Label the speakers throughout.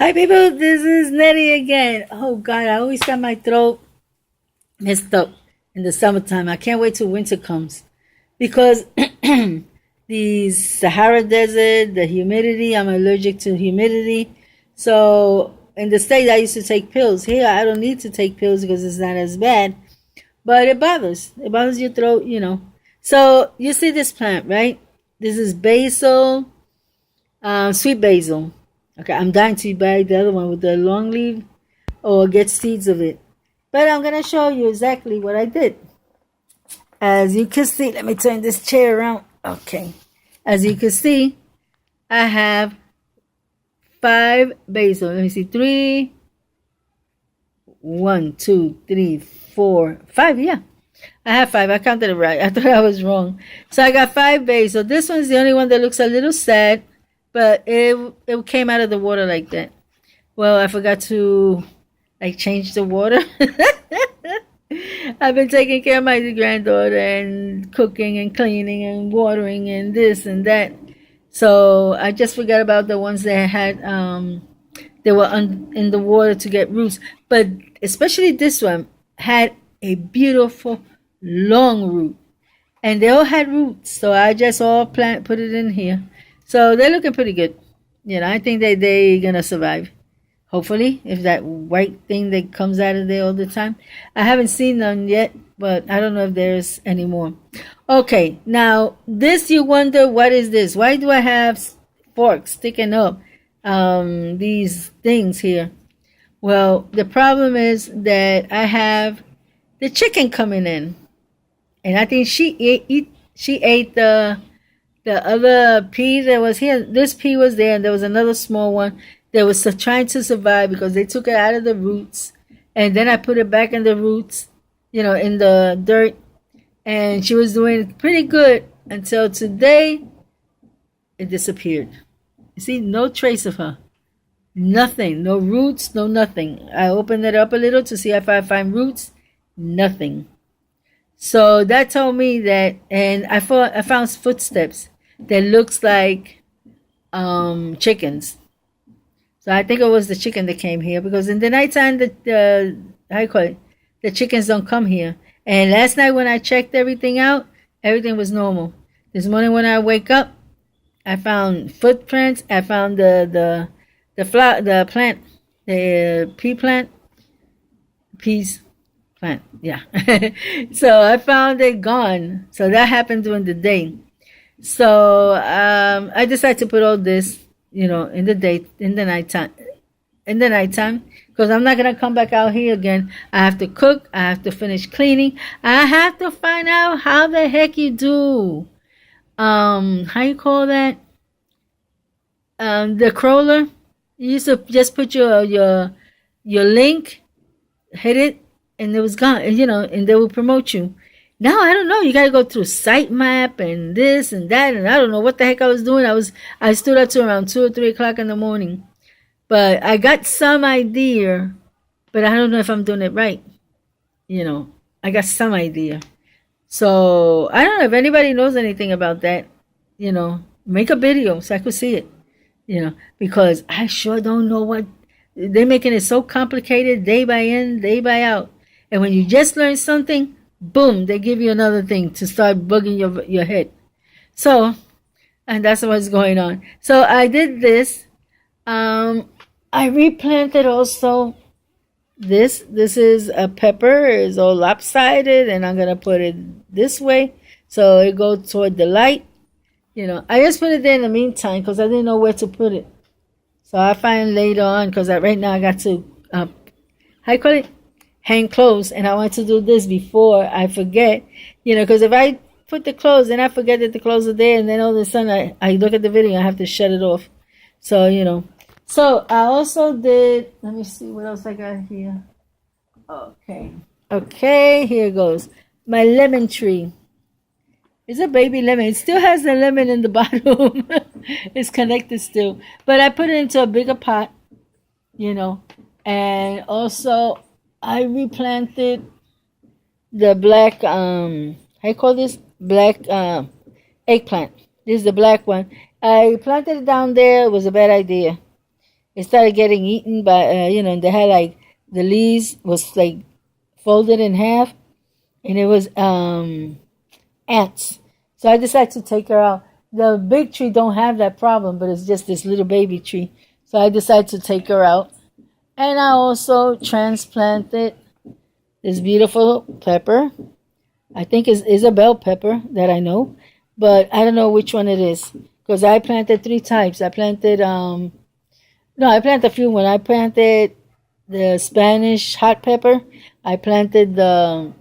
Speaker 1: Hi people, this is Nettie again. Oh God, I always got my throat messed up in the summertime. I can't wait till winter comes because the Sahara Desert, the humidity, I'm allergic to humidity. So in the States, I used to take pills. Here, I don't need to take pills because it's not as bad, but it bothers. It bothers your throat. So you see this plant, right? This is basil, sweet basil. Okay, I'm dying to buy the other one with the long leaf or get seeds of it. But I'm going to show you exactly what I did. As you can see, let me turn this chair around. Okay. As you can see, I have 5 basil. Let me see. 3, 1, 2, 3, 4, 5. Yeah. I have 5. I counted it right. I thought I was wrong. So I got 5 basil. This one's the only one that looks a little sad. But it came out of the water like that. Well, I forgot to change the water. I've been taking care of my granddaughter and cooking and cleaning and watering and this and that. So I just forgot about the ones that had they were in the water to get roots. But especially this one had a beautiful long root, and they all had roots. So I just put it in here. So they're looking pretty good. I think they're going to survive. Hopefully, if that white thing that comes out of there all the time. I haven't seen none yet, but I don't know if there's any more. Okay, now this you wonder, what is this? Why do I have forks sticking up? These things here. Well, the problem is that I have the chicken coming in. And I think she ate the other pea that was here. This pea was there, and there was another small one that was trying to survive because they took it out of the roots, and then I put it back in the roots, in the dirt, and she was doing pretty good until today. It disappeared. You see, no trace of her. Nothing. No roots, no nothing. I opened it up a little to see if I find roots. Nothing. So that told me that, and I found footsteps that looks like chickens. So I think it was the chicken that came here because in the nighttime the chickens don't come here. And last night when I checked everything out, everything was normal. This morning when I wake up, I found footprints. I found the plant, the pea plant, peas. Plant, yeah. So I found it gone. So that happened during the day. So I decided to put all this, in the nighttime, because I'm not gonna come back out here again. I have to cook. I have to finish cleaning. I have to find out how the heck you do. How you call that? The crawler. You used to just put your link, hit it, and it was gone, and they will promote you. Now I don't know. You gotta go through sitemap and this and that, and I don't know what the heck I was doing. I stood up to around 2 or 3 o'clock in the morning, but I got some idea, but I don't know if I'm doing it right. I got some idea. So I don't know if anybody knows anything about that. Make a video so I could see it. Because I sure don't know what they're making it so complicated, day by in, day by out. And when you just learn something, boom, they give you another thing to start bugging your head. So, and that's what's going on. So I did this. I replanted also this. This is a pepper. It's all lopsided, and I'm going to put it this way so it goes toward the light. I just put it there in the meantime because I didn't know where to put it. So I find later on, because right now I got to, how you call it? Hang clothes, and I want to do this before I forget, because if I put the clothes, then I forget that the clothes are there, and then all of a sudden I look at the video and I have to shut it off. So, So I also did, let me see what else I got here. Okay, here goes. My lemon tree. It's a baby lemon. It still has the lemon in the bottom. It's connected still. But I put it into a bigger pot, and also I replanted the black, how you call this? Black eggplant. This is the black one. I planted it down there. It was a bad idea. It started getting eaten by, they had like, the leaves was like folded in half, and it was ants. So I decided to take her out. The big tree don't have that problem, but it's just this little baby tree. So I decided to take her out. And I also transplanted this beautiful pepper. I think it's a bell pepper that I know, but I don't know which one it is because I planted three types. I planted no, I planted a few. When I planted the Spanish hot pepper, I planted the,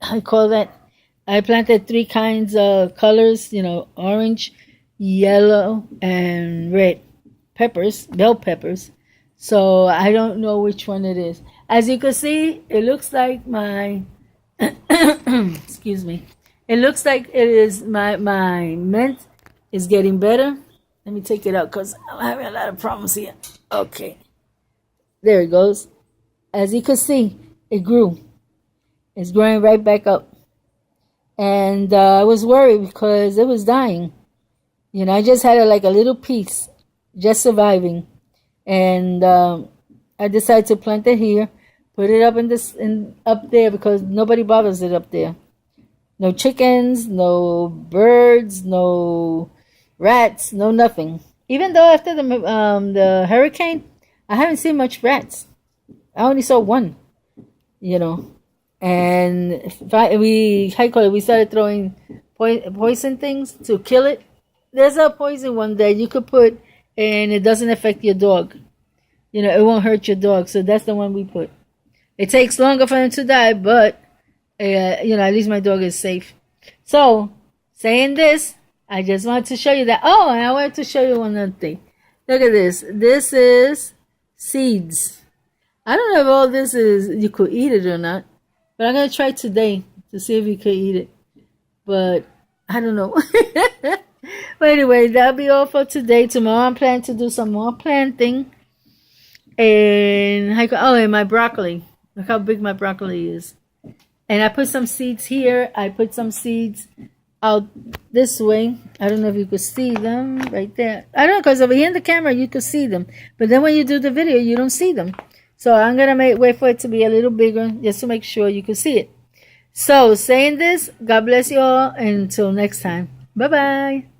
Speaker 1: I call that, I planted three kinds of colors, orange, yellow, and red peppers, bell peppers. So I don't know which one it is. As you can see, it looks like my, excuse me, it looks like it is my mint is getting better. Let me take it out because I'm having a lot of problems here. Okay, there it goes. As you can see, it grew. It's growing right back up. And I was worried because it was dying. I just had like a little piece, just surviving. And I decided to plant it here, put it up up there because nobody bothers it up there. No chickens, no birds, no rats, no nothing. Even though after the hurricane, I haven't seen much rats. I only saw one. And we started throwing poison things to kill it. There's a poison one that you could put, and it doesn't affect your dog. It won't hurt your dog. So that's the one we put. It takes longer for them to die, but at least my dog is safe. So, saying this, I just wanted to show you that. Oh, and I wanted to show you one other thing. Look at this. This is seeds. I don't know if all this is you could eat it or not, but I'm gonna try today to see if you could eat it. But I don't know. But anyway, that'll be all for today. Tomorrow I'm planning to do some more planting. And and my broccoli. Look how big my broccoli is. And I put some seeds here. I put some seeds out this way. I don't know if you could see them right there. I don't know, because over here in the camera you could see them. But then when you do the video, you don't see them. So I'm going to wait for it to be a little bigger just to make sure you can see it. So saying this, God bless you all. And until next time. Bye-bye.